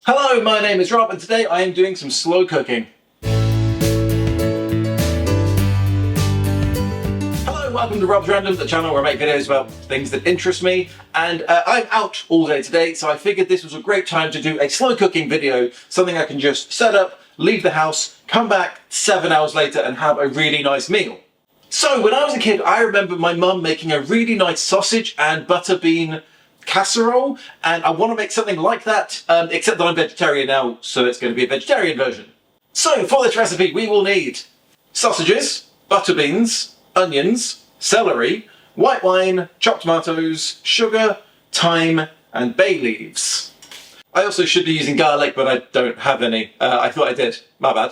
Hello, my name is Rob and today I am doing some slow cooking. Hello, welcome to Rob's Random, the channel where I make videos about things that interest me, and I'm out all day today, so I figured this was a great time to do a slow cooking video, something I can just set up, leave the house, come back 7 hours later and have a really nice meal. So when I was a kid, I remember my mum making a really nice sausage and butter bean casserole, and I want to make something like that, except that I'm vegetarian now, so it's going to be a vegetarian version. So for this recipe we will need sausages, butter beans, onions, celery, white wine, chopped tomatoes, sugar, thyme and bay leaves. I also should be using garlic, but I don't have any. I thought I did, my bad.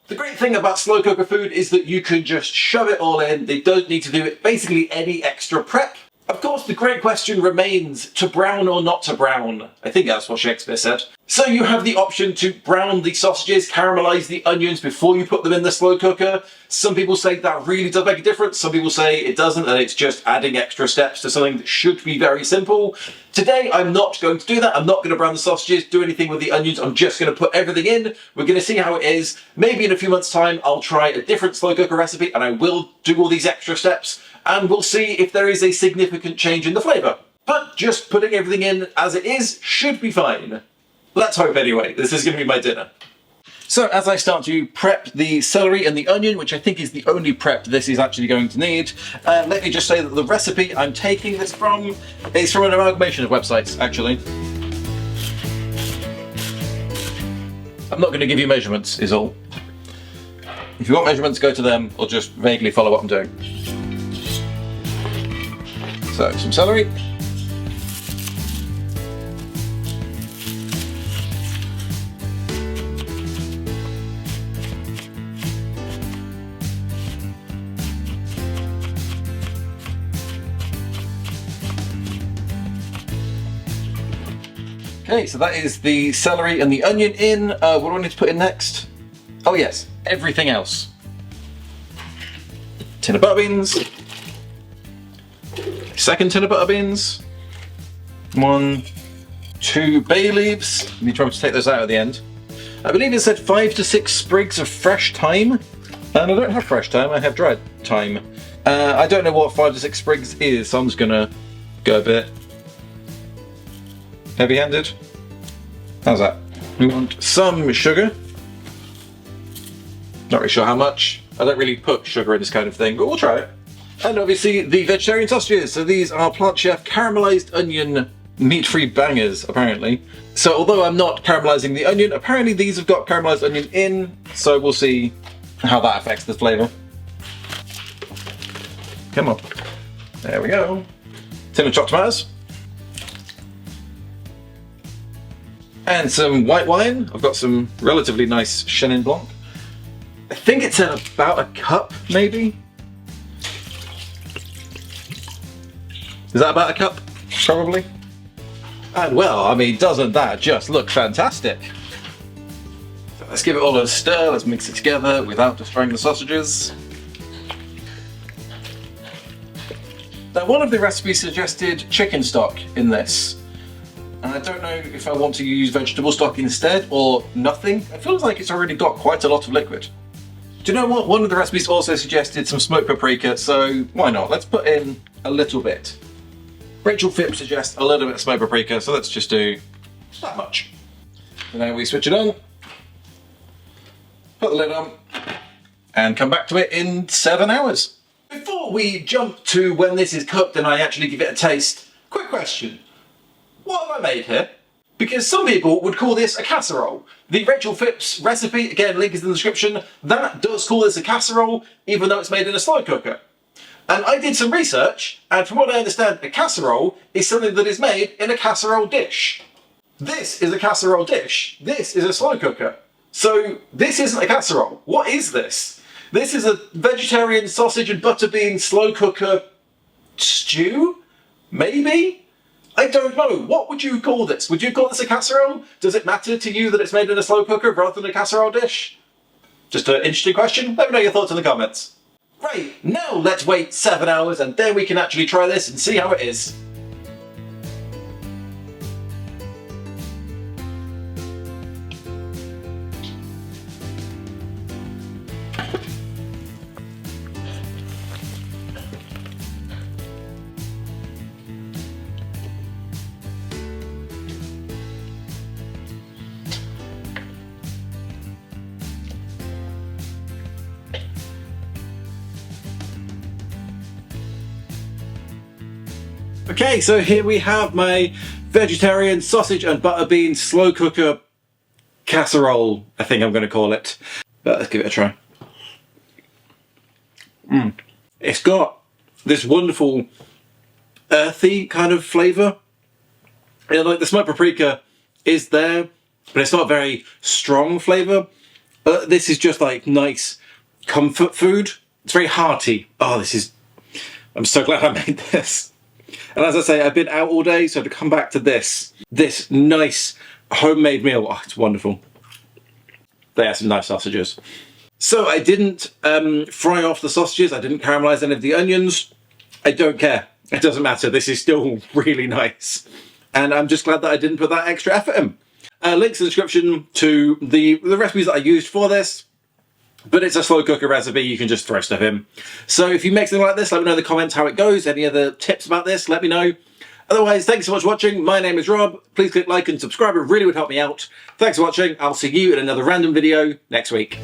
The great thing about slow cooker food is that you can just shove it all in. They don't need to do basically any extra prep. Of course, the great question remains, to brown or not to brown? I think that's what Shakespeare said. So you have the option to brown the sausages, caramelise the onions before you put them in the slow cooker. Some people say that really does make a difference. Some people say it doesn't and it's just adding extra steps to something that should be very simple. Today, I'm not going to do that. I'm not going to brown the sausages, do anything with the onions. I'm just going to put everything in. We're going to see how it is. Maybe in a few months' time, I'll try a different slow cooker recipe and I will do all these extra steps. And we'll see if there is a significant change in the flavour. But just putting everything in as it is should be fine. Let's hope anyway. This is going to be my dinner. So as I start to prep the celery and the onion, which I think is the only prep this is actually going to need, let me just say that the recipe I'm taking this from is from an amalgamation of websites, actually. I'm not going to give you measurements, is all. If you want measurements, go to them, or just vaguely follow what I'm doing. So, some celery. Okay, so that is the celery and the onion in. What do I need to put in next? Oh yes, everything else. Tin of butter beans. Second tin of butter beans. 1, 2 bay leaves. I need to remember to take those out at the end. I believe it said 5 to 6 sprigs of fresh thyme. And I don't have fresh thyme, I have dried thyme. I don't know what 5 to 6 sprigs is, so I'm just gonna go a bit heavy-handed. How's that? We want some sugar. Not really sure how much. I don't really put sugar in this kind of thing, but we'll try it. And obviously the vegetarian sausages. So these are Plant Chef caramelized onion meat-free bangers, apparently. So although I'm not caramelizing the onion, apparently these have got caramelized onion in, so we'll see how that affects the flavor. Come on. There we go. Tin of chopped tomatoes. And some white wine. I've got some relatively nice Chenin Blanc. I think it's about a cup, maybe? Is that about a cup? Probably. And well, I mean, doesn't that just look fantastic? So let's give it all a stir, let's mix it together without destroying the sausages. Now, one of the recipes suggested chicken stock in this. And I don't know if I want to use vegetable stock instead or nothing. It feels like it's already got quite a lot of liquid. Do you know what? One of the recipes also suggested some smoked paprika, so why not? Let's put in a little bit. Rachel Phipps suggests a little bit of smoked paprika, so let's just do that much. And then we switch it on, put the lid on, and come back to it in 7 hours. Before we jump to when this is cooked and I actually give it a taste, quick question. What have I made here? Because some people would call this a casserole. The Rachel Phipps recipe, again, link is in the description, that does call this a casserole, even though it's made in a slow cooker. And I did some research, and from what I understand, a casserole is something that is made in a casserole dish. This is a casserole dish. This is a slow cooker. So this isn't a casserole. What is this? This is a vegetarian sausage and butter bean slow cooker stew? Maybe? I don't know. What would you call this? Would you call this a casserole? Does it matter to you that it's made in a slow cooker rather than a casserole dish? Just an interesting question. Let me know your thoughts in the comments. Right, now let's wait 7 hours and then we can actually try this and see how it is. Okay, so here we have my vegetarian sausage and butter bean slow cooker casserole, I think I'm going to call it. But let's give it a try. It's got this wonderful earthy kind of flavour. Yeah, like the smoked paprika is there, but it's not a very strong flavour. This is just like nice comfort food. It's very hearty. Oh, I'm so glad I made this. And as I say, I've been out all day, so to come back to this nice homemade meal, oh, it's wonderful. They have some nice sausages. So I didn't fry off the sausages, I didn't caramelize any of the onions. I don't care, it doesn't matter, this is still really nice. And I'm just glad that I didn't put that extra effort in. Links in the description to the recipes that I used for this. But it's a slow cooker recipe, you can just throw stuff in. So if you make something like this, let me know in the comments how it goes. Any other tips about this, let me know. Otherwise, thanks so much for watching. My name is Rob. Please click like and subscribe, it really would help me out. Thanks for watching. I'll see you in another random video next week.